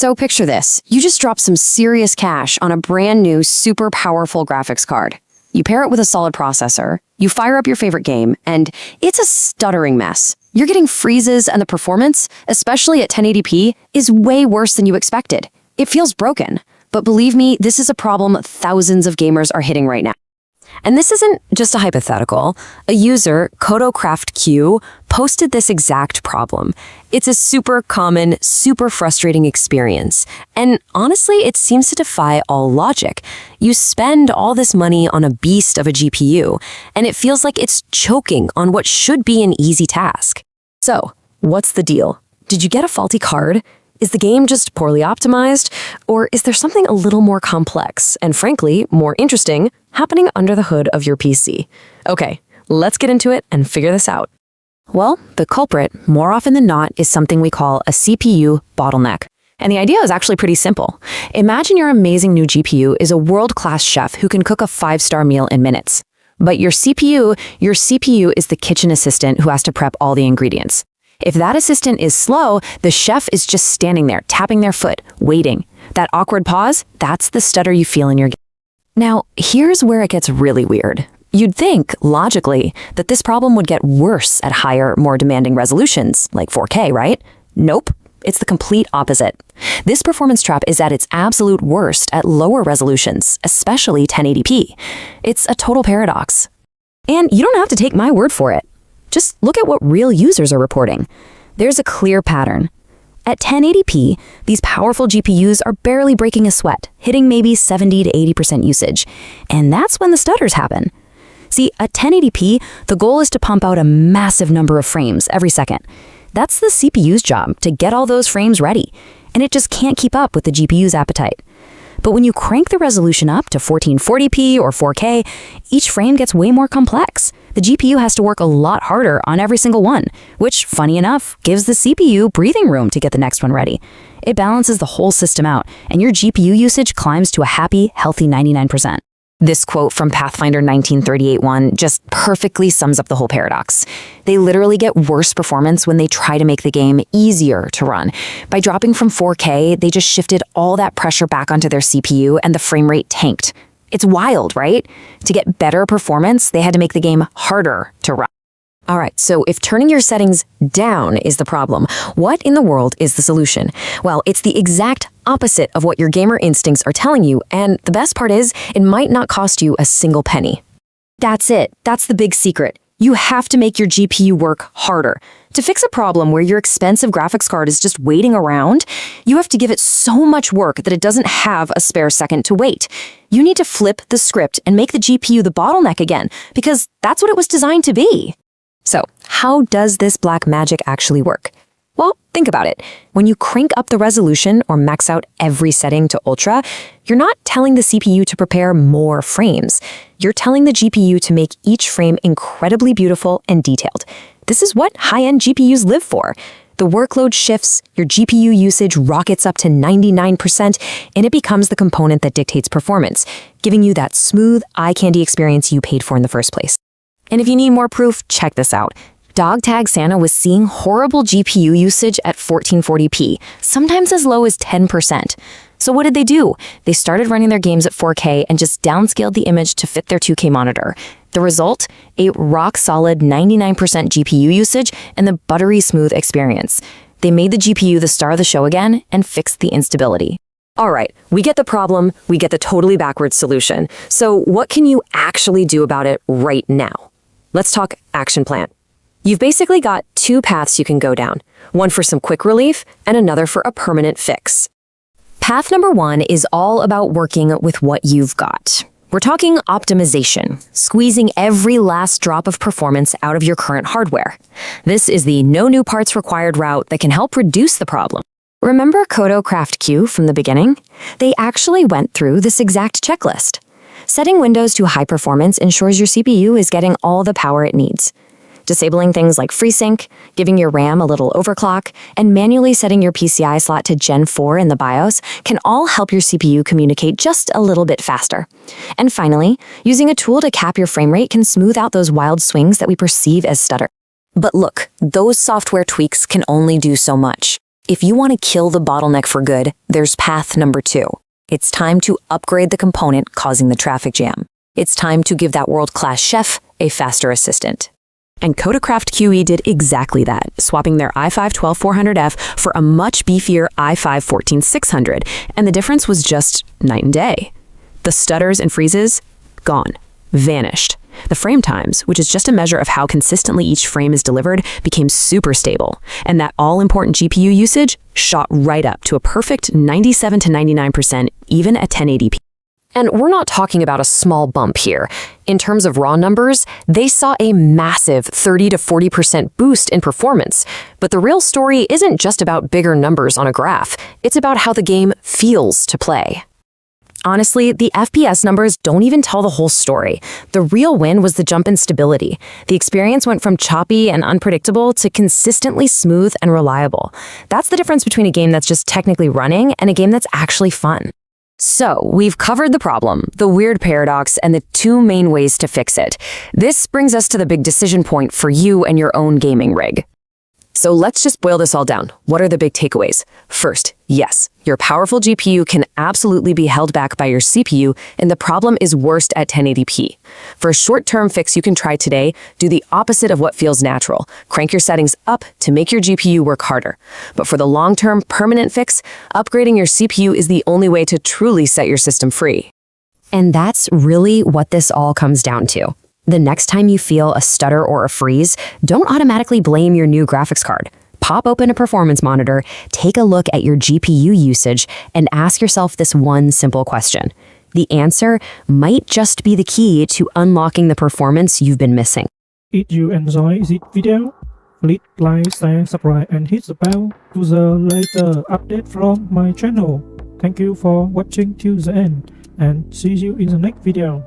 So picture this. You just dropped some serious cash on a brand new, super powerful graphics card. You pair it with a solid processor, you fire up your favorite game, and it's a stuttering mess. You're getting freezes, and the performance, especially at 1080p, is way worse than you expected. It feels broken. But believe me, this is a problem thousands of gamers are hitting right now. And this isn't just a hypothetical. A user, KotoCraftQ, posted this exact problem. It's a super common, super frustrating experience. And honestly, it seems to defy all logic. You spend all this money on a beast of a GPU, and it feels like it's choking on what should be an easy task. So, what's the deal? Did you get a faulty card? Is the game just poorly optimized? Or is there something a little more complex and, frankly, more interesting happening under the hood of your PC? Okay, let's get into it and figure this out. Well, the culprit, more often than not, is something we call a CPU bottleneck. And the idea is actually pretty simple. Imagine your amazing new GPU is a world-class chef who can cook a 5-star meal in minutes. But your CPU is the kitchen assistant who has to prep all the ingredients. If that assistant is slow, the chef is just standing there, tapping their foot, waiting. That awkward pause, that's the stutter you feel in your game. Now, here's where it gets really weird. You'd think, logically, that this problem would get worse at higher, more demanding resolutions, like 4K, right? Nope, it's the complete opposite. This performance trap is at its absolute worst at lower resolutions, especially 1080p. It's a total paradox. And you don't have to take my word for it. Just look at what real users are reporting. There's a clear pattern. At 1080p, these powerful GPUs are barely breaking a sweat, hitting maybe 70 to 80% usage. And that's when the stutters happen. See, at 1080p, the goal is to pump out a massive number of frames every second. That's the CPU's job, to get all those frames ready. And it just can't keep up with the GPU's appetite. But when you crank the resolution up to 1440p or 4K, each frame gets way more complex. The GPU has to work a lot harder on every single one, which, funny enough, gives the CPU breathing room to get the next one ready. It balances the whole system out, and your GPU usage climbs to a happy, healthy 99%. This quote from Pathfinder 1938-1 just perfectly sums up the whole paradox. They literally get worse performance when they try to make the game easier to run. By dropping from 4K, they just shifted all that pressure back onto their CPU and the frame rate tanked. It's wild, right? To get better performance, they had to make the game harder to run. All right, so if turning your settings down is the problem, what in the world is the solution? Well, it's the exact opposite of what your gamer instincts are telling you, and the best part is, it might not cost you a single penny. That's it. That's the big secret. You have to make your GPU work harder. To fix a problem where your expensive graphics card is just waiting around, you have to give it so much work that it doesn't have a spare second to wait. You need to flip the script and make the GPU the bottleneck again, because that's what it was designed to be. So, how does this black magic actually work? Well, think about it. When you crank up the resolution or max out every setting to ultra, you're not telling the CPU to prepare more frames. You're telling the GPU to make each frame incredibly beautiful and detailed. This is what high-end GPUs live for. The workload shifts, your GPU usage rockets up to 99%, and it becomes the component that dictates performance, giving you that smooth, eye-candy experience you paid for in the first place. And if you need more proof, check this out. Dogtag Santa was seeing horrible GPU usage at 1440p, sometimes as low as 10%. So what did they do? They started running their games at 4K and just downscaled the image to fit their 2K monitor. The result? A rock-solid 99% GPU usage and the buttery smooth experience. They made the GPU the star of the show again and fixed the instability. All right, we get the problem, we get the totally backwards solution. So what can you actually do about it right now? Let's talk action plan. You've basically got two paths you can go down, one for some quick relief and another for a permanent fix. Path number one is all about working with what you've got. We're talking optimization, squeezing every last drop of performance out of your current hardware. This is the no new parts required route that can help reduce the problem. Remember KotoCraftQ from the beginning? They actually went through this exact checklist. Setting Windows to high performance ensures your CPU is getting all the power it needs. Disabling things like FreeSync, giving your RAM a little overclock, and manually setting your PCI slot to Gen 4 in the BIOS can all help your CPU communicate just a little bit faster. And finally, using a tool to cap your frame rate can smooth out those wild swings that we perceive as stutter. But look, those software tweaks can only do so much. If you want to kill the bottleneck for good, there's path number 2. It's time to upgrade the component causing the traffic jam. It's time to give that world-class chef a faster assistant. And Codecraft QE did exactly that, swapping their i5-12400F for a much beefier i5-14600, and the difference was just night and day. The stutters and freezes, gone, vanished. The frame times, which is just a measure of how consistently each frame is delivered, became super stable, and that all-important GPU usage shot right up to a perfect 97 to 99%, even at 1080p. And we're not talking about a small bump here. In terms of raw numbers, they saw a massive 30 to 40% boost in performance. But the real story isn't just about bigger numbers on a graph. It's about how the game feels to play. Honestly, the FPS numbers don't even tell the whole story. The real win was the jump in stability. The experience went from choppy and unpredictable to consistently smooth and reliable. That's the difference between a game that's just technically running and a game that's actually fun. So, we've covered the problem, the weird paradox, and the 2 main ways to fix it. This brings us to the big decision point for you and your own gaming rig. So let's just boil this all down. What are the big takeaways? First, yes, your powerful GPU can absolutely be held back by your CPU, and the problem is worst at 1080p. For a short-term fix you can try today, do the opposite of what feels natural. Crank your settings up to make your GPU work harder. But for the long-term, permanent fix, upgrading your CPU is the only way to truly set your system free. And that's really what this all comes down to. The next time you feel a stutter or a freeze, don't automatically blame your new graphics card. Pop open a performance monitor, take a look at your GPU usage, and ask yourself this one simple question. The answer might just be the key to unlocking the performance you've been missing. If you enjoy this video, please like, share, subscribe, and hit the bell to the latest update from my channel. Thank you for watching till the end, and see you in the next video.